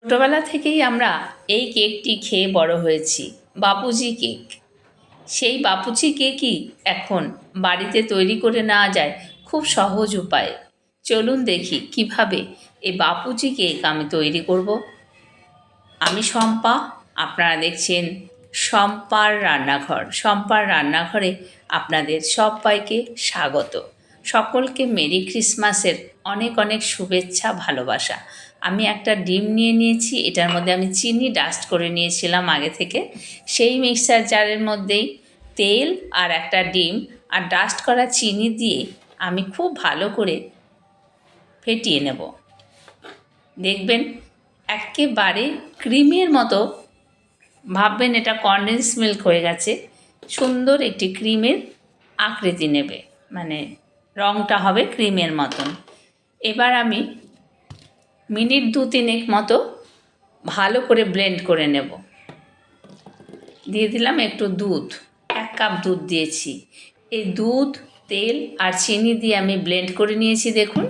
ছোটোবেলা থেকেই আমরা এই কেকটি খেয়ে বড় হয়েছি, বাপুজি কেক। সেই বাপুজি কেকই এখন বাড়িতে তৈরি করে নেওয়া যায় খুব সহজ উপায়ে। চলুন দেখি কিভাবে এই বাপুজি কেক আমি তৈরি করব। আমি শম্পা, আপনারা দেখছেন শম্পার রান্নাঘর। শম্পার রান্নাঘরে আপনাদের সবাইকে স্বাগত। সকলকে মেরি ক্রিসমাসের অনেক অনেক শুভেচ্ছা, ভালোবাসা। আমি একটা ডিম নিয়ে নিয়েছি, এটার মধ্যে আমি চিনি ডাস্ট করে নিয়েছিলাম আগে থেকে। সেই মিক্সার জারের মধ্যেই তেল আর একটা ডিম আর ডাস্ট করা চিনি দিয়ে আমি খুব ভালো করে ফেটিয়ে নেব। দেখবেন একেবারে ক্রিমের মতো, ভাববেন এটা কনডেন্স মিল্ক হয়ে গেছে। সুন্দর একটি ক্রিমের আকৃতি নেবে, মানে রঙটা হবে ক্রিমের মতন। এবার আমি মিনিট 2-3 মতো ভালো করে ব্লেন্ড করে নেব। দিয়ে দিলাম একটু দুধ, 1 কাপ দুধ দিয়েছি। এই দুধ, তেল আর চিনি দিয়ে আমি ব্লেন্ড করে নিয়েছি। দেখুন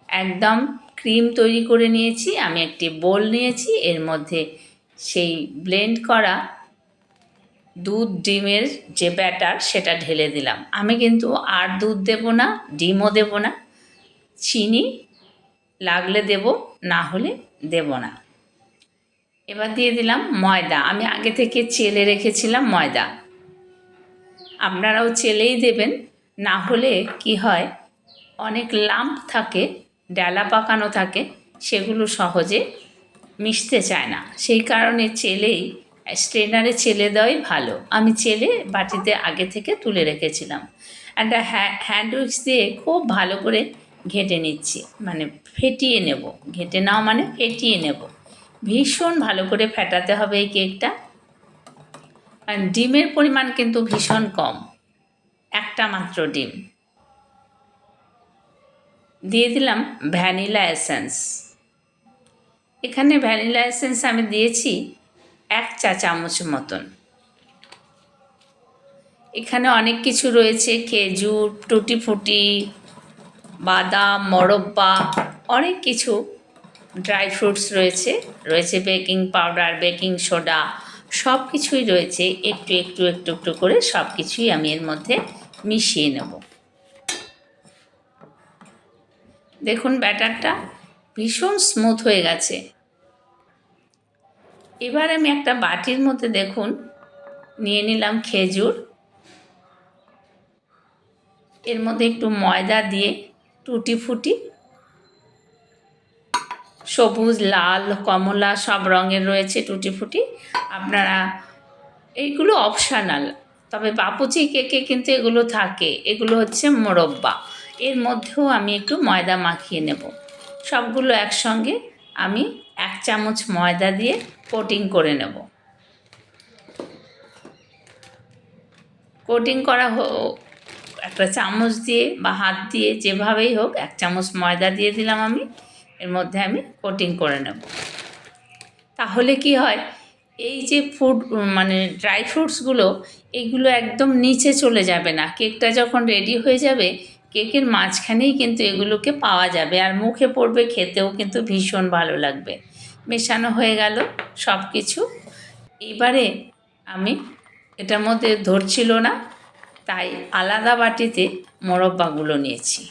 একদম ক্রিম তৈরি করে নিয়েছি। আমি একটি বোল নিয়েছি, এর মধ্যে সেই ব্লেন্ড করা দুধ ডিমের যে ব্যাটার সেটা ঢেলে দিলাম। আমি কিন্তু আর দুধ দেব না, ডিমও দেব না, চিনি লাগলে দেব, না হলে দেব না। এবার দিয়ে দিলাম ময়দা। আমি আগে থেকে চেলে রেখেছিলাম ময়দা, আপনারাও চেলেই দেবেন। না হলে কি হয়, অনেক লাম্প থাকে, ডালা পাকানো থাকে, সেগুলো সহজে মিশতে চায় না। সেই কারণে চেলেই, স্ট্রেনারে চেলে দেওয়াই ভালো। আমি চেলে বাটিতে আগে থেকে তুলে রেখেছিলাম। একটা হ্যান্ড উইক্স দিয়ে খুব ভালো করে ঘেঁটে নিচ্ছি, মানে ফেটিয়ে নেব। ঘেঁটে নাও মানে ফেটিয়ে নেব। ভীষণ ভালো করে ফেটাতে হবে এই কেকটা। আর ডিমের পরিমাণ কিন্তু ভীষণ কম, একটা মাত্র ডিম। দিয়ে দিলাম ভ্যানিলা এসেন্স। এখানে ভ্যানিলা এসেন্স আমি দিয়েছি 1 চা চামচ মতন। এখানে অনেক কিছু রয়েছে, খেজুর, টুটি ফুটি, বাদাম, মোরব্বা, অনেক কিছু ড্রাই ফ্রুটস রয়েছে। রয়েছে বেকিং পাউডার, বেকিং সোডা, সব কিছুই রয়েছে। একটু একটু একটু একটু করে সব কিছুই আমি এর মধ্যে মিশিয়ে নেব। দেখুন ব্যাটারটা ভীষণ স্মুথ হয়ে গেছে। এবার আমি একটা বাটির মধ্যে দেখুন নিয়ে নিলাম খেজুর। এর মধ্যে একটু ময়দা দিয়ে টুটি ফুটি, সবুজ, লাল, কমলা সব রঙের রয়েছে টুটি ফুটি। আপনারা এইগুলো অপশানাল, তবে বাপুজি কেকে কিন্তু এগুলো থাকে। এগুলো হচ্ছে মোরব্বা। এর মধ্যেও আমি একটু ময়দা মাখিয়ে নেব। সবগুলো একসঙ্গে আমি 1 চামচ ময়দা দিয়ে কোটিং করে নেব। কোটিং করা একটা চামচ দিয়ে বা হাত দিয়ে যেভাবেই হোক 1 চামচ ময়দা দিয়ে দিলাম আমি। এর মধ্যে আমি কোটিং করে নেব। তাহলে কি হয়, এই যে মানে ড্রাই ফ্রুটসগুলো, এগুলো একদম নিচে চলে যাবে না। কেকটা যখন রেডি হয়ে যাবে, কেকের মাঝখানেই কিন্তু এগুলোকে পাওয়া যাবে, আর মুখে পড়বে, খেতেও কিন্তু ভীষণ ভালো লাগবে। মেশানো হয়ে গেল সব কিছু। এবারে আমি, এটার মধ্যে ধরছিল না, তাই আলাদা বাটিতে মোরব্বাগুলো নিয়েছি।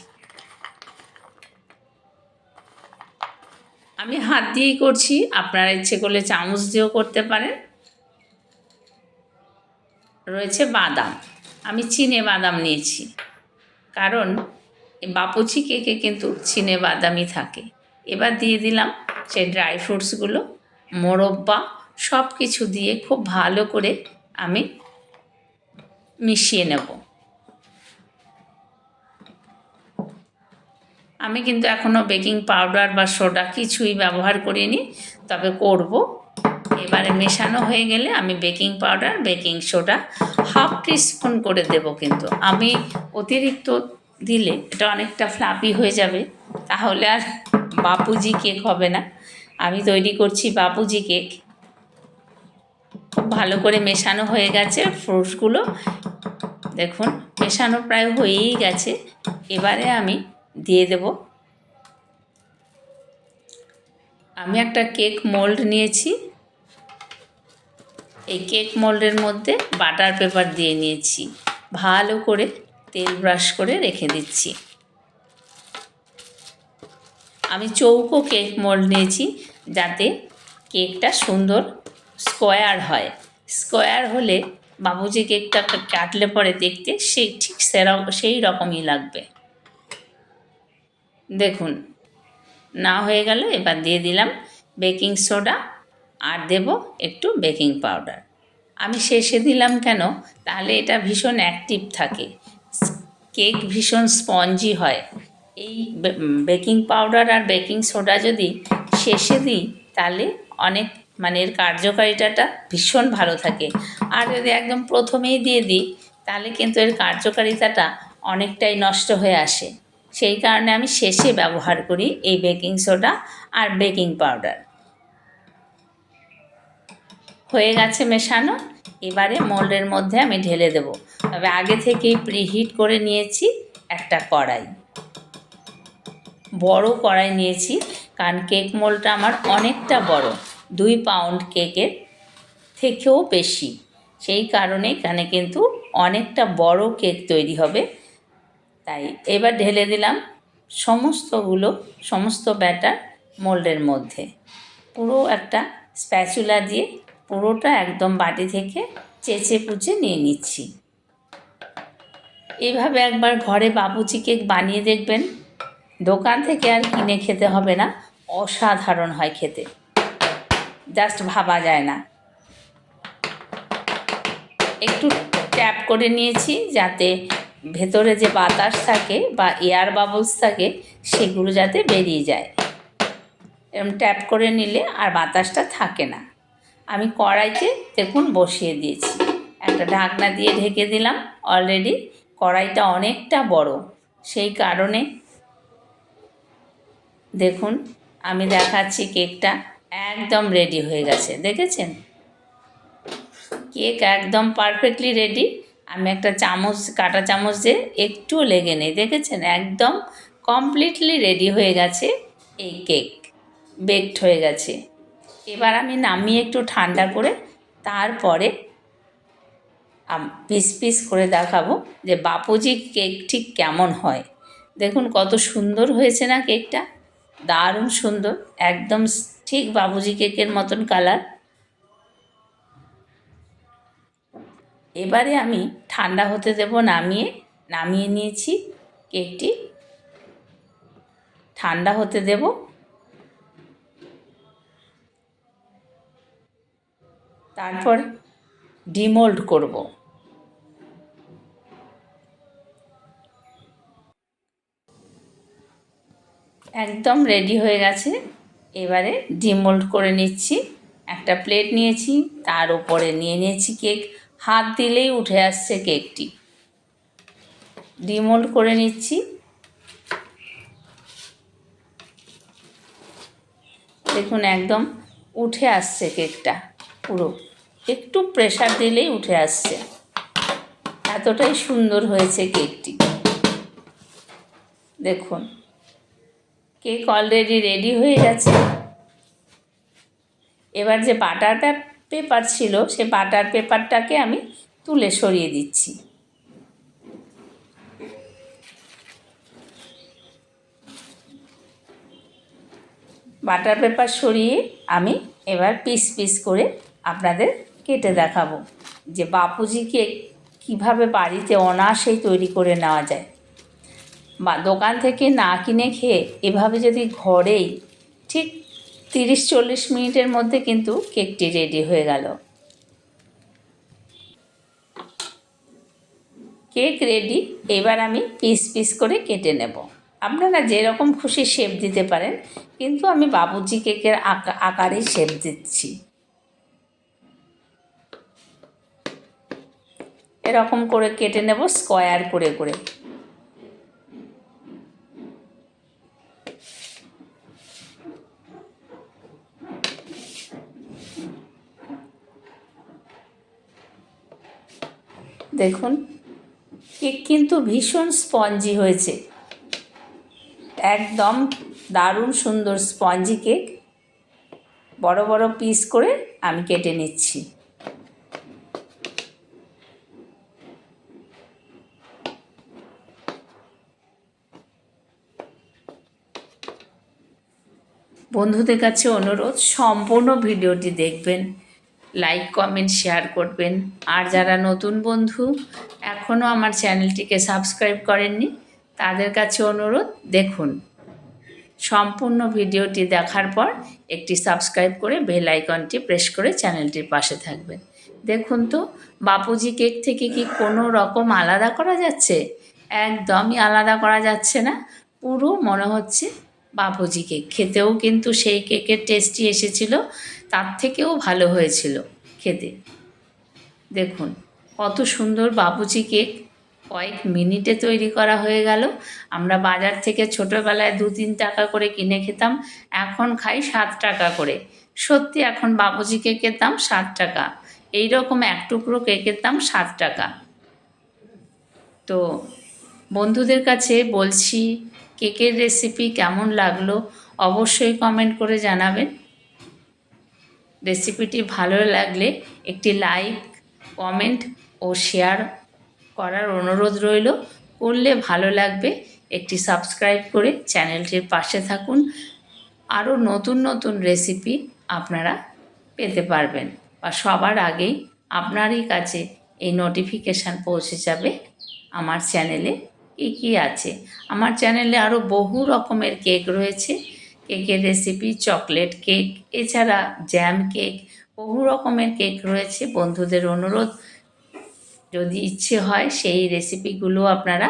আমি হাত দিয়েই করছি, আপনারা ইচ্ছে করলে চামচ দিয়েও করতে পারেন। রয়েছে বাদাম, আমি চিনে বাদাম নিয়েছি, কারণ বাপুজি কেকে কিন্তু চিনে বাদামই থাকে। এবার দিয়ে দিলাম সেই ড্রাই ফ্রুটসগুলো, মোরব্বা, সব কিছু দিয়ে খুব ভালো করে আমি মিশিয়ে নেব। আমি কিন্তু এখনও বেকিং পাউডার বা সোডা কিছুই ব্যবহার করিনি, তবে করব। এবারে মেশানো হয়ে গেলে আমি baking powder, baking soda 1/2 teaspoon করে দেব। কিন্তু আমি অতিরিক্ত দিলে এটা অনেকটা ফ্লাফি হয়ে যাবে, তাহলে আর বাপুজি কেক হবে না। আমি তৈরি করছি বাপুজি কেক। খুব ভালো করে মেশানো হয়ে গেছে ফ্রুটসগুলো। দেখুন মেশানো প্রায় হয়েই গেছে। এবারে আমি দিয়ে দেব আমি একটা কেক মোল্ড নিয়েছি। এই কেক মোল্ডের মধ্যে বাটার পেপার দিয়ে নিয়েছি, ভালো করে তেল ব্রাশ করে রেখে দিচ্ছি। আমি চৌকো কেক মোল্ড নিয়েছি যাতে কেকটা সুন্দর স্কোয়ার হয়। স্কোয়ার হলে বাবুজি কেকটা কাটলে পরে দেখতে ঠিক সেই রকমই লাগবে। দেখুন না হয়ে গেল, এবার দিয়ে দিলাম বেকিং সোডা আর দেব একটু বেকিং পাউডার। আমি শেষে দিলাম কেন, তাহলে এটা ভীষণ অ্যাক্টিভ থাকে, কেক ভীষণ স্পঞ্জি হয়। এই বেকিং পাউডার আর বেকিং সোডা যদি শেষে দিই তাহলে অনেক এর কার্যকারিতাটা ভীষণ ভালো থাকে। আর যদি একদম প্রথমেই দিয়ে দিই তাহলে কিন্তু এর কার্যকারিতাটা অনেকটাই নষ্ট হয়ে আসে। সেই কারণে আমি শেষে ব্যবহার করি এই বেকিং সোডা আর বেকিং পাউডার। হয়ে গেছে মেশানো, এবারে মোল্ডের মধ্যে আমি ঢেলে দেব। তবে আগে থেকেই প্রিহিট করে নিয়েছি একটা কড়াই, বড় কড়াই নিয়েছি, কারণ কেক মোল্ডটা আমার অনেকটা বড়, 2 পাউন্ড কেকের থেকেও বেশি। সেই কারণে এখানে কিন্তু অনেকটা বড় কেক তৈরি হবে। তাই এবার ঢেলে দিলাম সমস্ত ব্যাটার মোল্ডের মধ্যে। পুরো একটা স্প্যাচুলা দিয়ে পুরোটা একদম বাটি থেকে চেঁচে পুচে নিয়ে নিচ্ছি। এইভাবে একবার ঘরে বাবুচি কেক বানিয়ে দেখবেন, দোকান থেকে আর কিনে খেতে হবে না, অসাধারণ হয় খেতে, জাস্ট ভাবা যায় না। একটু ট্যাপ করে নিয়েছি যাতে ভেতরে যে বাতাস থাকে বা এয়ার বাবলস থাকে সেগুলো যাতে বেরিয়ে যায়। এরকম ট্যাপ করে নিলে আর বাতাসটা থাকে না। আমি কড়াইতে দেখুন বসিয়ে দিয়েছি, একটা ঢাকনা দিয়ে ঢেকে দিলাম। অলরেডি কড়াইটা অনেকটা বড়, সেই কারণে দেখুন আমি দেখাচ্ছি কেকটা একদম রেডি হয়ে গেছে। দেখেছেন কেক একদম পারফেক্টলি রেডি। আমি একটা কাঁটা চামচ দিয়ে একটুও লেগে নেই, দেখেছেন একদম কমপ্লিটলি রেডি হয়ে গেছে এই কেক, বেকড হয়ে গেছে। এবার আমি নামিয়ে একটু ঠান্ডা করে তারপরে পিস পিস করে দেখাবো যে বাপুজি কেক ঠিক কেমন হয়। দেখুন কত সুন্দর হয়েছে না কেকটা, দারুণ সুন্দর, একদম ঠিক বাবুজি কেকের মতন কালার। এবারে আমি ঠান্ডা হতে দেব, নামিয়ে নিয়েছি কেকটি, ঠান্ডা হতে দেব। তারপর ডিমোল্ড করব। একদম রেডি হয়ে গেছে, এবারে ডিমোল্ড করে নিচ্ছি। একটা প্লেট নিয়েছি, তার উপরে নিয়ে নিয়েছি কেক, হাত দিলেই উঠে আসছে কেকটি। ডিমোল্ড করে নিচ্ছি। দেখুন একদম উঠে আসছে কেকটা, পুরো একটু প্রেসার দিলেই উঠে আসছে, এতটাই সুন্দর হয়েছে কেকটি। দেখুন কেক অলরেডি রেডি হয়ে গেছে। এবার যে বাটার পেপার ছিল সে বাটার পেপারটাকে আমি তুলে সরিয়ে দিচ্ছি। বাটার পেপার সরিয়ে আমি এবার পিস পিস করে আপনাদের কেটে দেখাবো যে বাপুজি কেক কীভাবে বাড়িতে অনায়াসেই তৈরি করে নেওয়া যায়। বা দোকান থেকে না কিনে খেয়ে এভাবে যদি ঘরেই ঠিক 30-40 মিনিটের মধ্যে কিন্তু কেকটি রেডি হয়ে গেল। কেক রেডি, এবার আমি পিস পিস করে কেটে নেব। আপনারা যেরকম খুশি শেপ দিতে পারেন, কিন্তু আমি বাবুজি কেকের আকারেই শেপ দিচ্ছি। এরকম করে কেটে নেব স্কোয়ার করে করে। দেখুন কেক কিন্তু ভীষণ স্পঞ্জি হয়েছে, একদম দারুণ সুন্দর স্পঞ্জি কেক। বড় বড় পিস করে আমি কেটে নিচ্ছি। বন্ধুদের কাছে অনুরোধ, সম্পূর্ণ ভিডিওটি দেখবেন, লাইক কমেন্ট শেয়ার করবেন। আর যারা নতুন বন্ধু এখনও আমার চ্যানেলটিকে সাবস্ক্রাইব করেননি তাদের কাছে অনুরোধ, দেখুন সম্পূর্ণ ভিডিওটি দেখার পর একটি সাবস্ক্রাইব করে বেল আইকনটি প্রেস করে চ্যানেলটির পাশে থাকবেন। দেখুন তো, বাপুজি কেক থেকে কি কোনো রকম আলাদা করা যাচ্ছে? একদমই আলাদা করা যাচ্ছে না, পুরো মনে হচ্ছে বাপুজি কেক। খেতেও কিন্তু সেই কেকের টেস্টই এসেছিল, তার থেকেও ভালো হয়েছিল খেতে। দেখুন কত সুন্দর বাপুজি কেক, কয়েক মিনিটে তৈরি করা হয়ে গেল। আমরা বাজার থেকে ছোটোবেলায় 2-3 টাকা করে কিনে খেতাম, এখন খাই 7 টাকা করে। সত্যি এখন বাপুজি কেকের দাম 7 টাকা, এই রকম এক টুকরো কেকের দাম 7 টাকা। তো বন্ধুদের কাছে বলছি, কেকের রেসিপি কেমন লাগলো অবশ্যই কমেন্ট করে জানাবেন। রেসিপিটি ভালো লাগলে একটি লাইক, কমেন্ট ও শেয়ার করার অনুরোধ রইল। করলে ভালো লাগবে। একটি সাবস্ক্রাইব করে চ্যানেলটির পাশে থাকুন। আরও নতুন নতুন রেসিপি আপনারা পেতে পারবেন, বা সবার আগেই আপনারই কাছে এই নোটিফিকেশান পৌঁছে যাবে আমার চ্যানেলে কী কী আছে। আমার চ্যানেলে আরও বহু রকমের কেক রয়েছে, কেকের রেসিপি, চকলেট কেক, এছাড়া জ্যাম কেক, বহু রকমের কেক রয়েছে। বন্ধুদের অনুরোধ, যদি ইচ্ছে হয় সেই রেসিপিগুলো আপনারা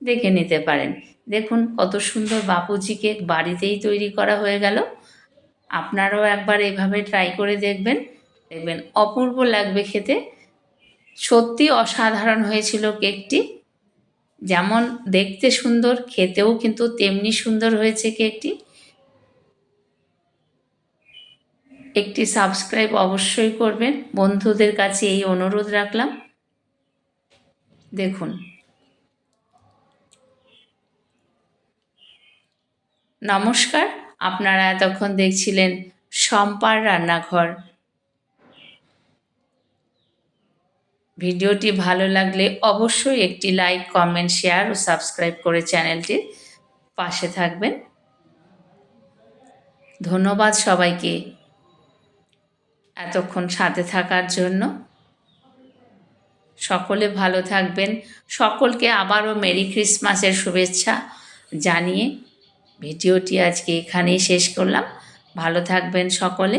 দেখে নিতে পারেন। দেখুন কত সুন্দর বাপুজি কেক বাড়িতেই তৈরি করা হয়ে গেল। আপনারাও একবার এভাবে ট্রাই করে দেখবেন, দেখবেন অপূর্ব লাগবে খেতে। সত্যি অসাধারণ হয়েছিল কেকটি, যেমন দেখতে সুন্দর খেতেও কিন্তু তেমনি সুন্দর হয়েছে কেকটি। একটি সাবস্ক্রাইব অবশ্যই করবেন, বন্ধুদের কাছে এই অনুরোধ রাখলাম। দেখুন, নমস্কার। আপনারা এতক্ষণ দেখছিলেন শম্পার রান্নাঘর। ভিডিওটি ভালো লাগলে অবশ্যই একটি লাইক, কমেন্ট, শেয়ার ও সাবস্ক্রাইব করে চ্যানেলটির পাশে থাকবেন। ধন্যবাদ সবাইকে এতক্ষণ সাথে থাকার জন্য। সকলে ভালো থাকবেন। সকলকে আবারও মেরি ক্রিসমাসের শুভেচ্ছা জানিয়ে ভিডিওটি আজকে এখানেই শেষ করলাম। ভালো থাকবেন সকলে।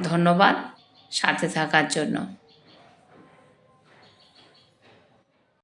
ধন্যবাদ সাথে থাকার জন্য।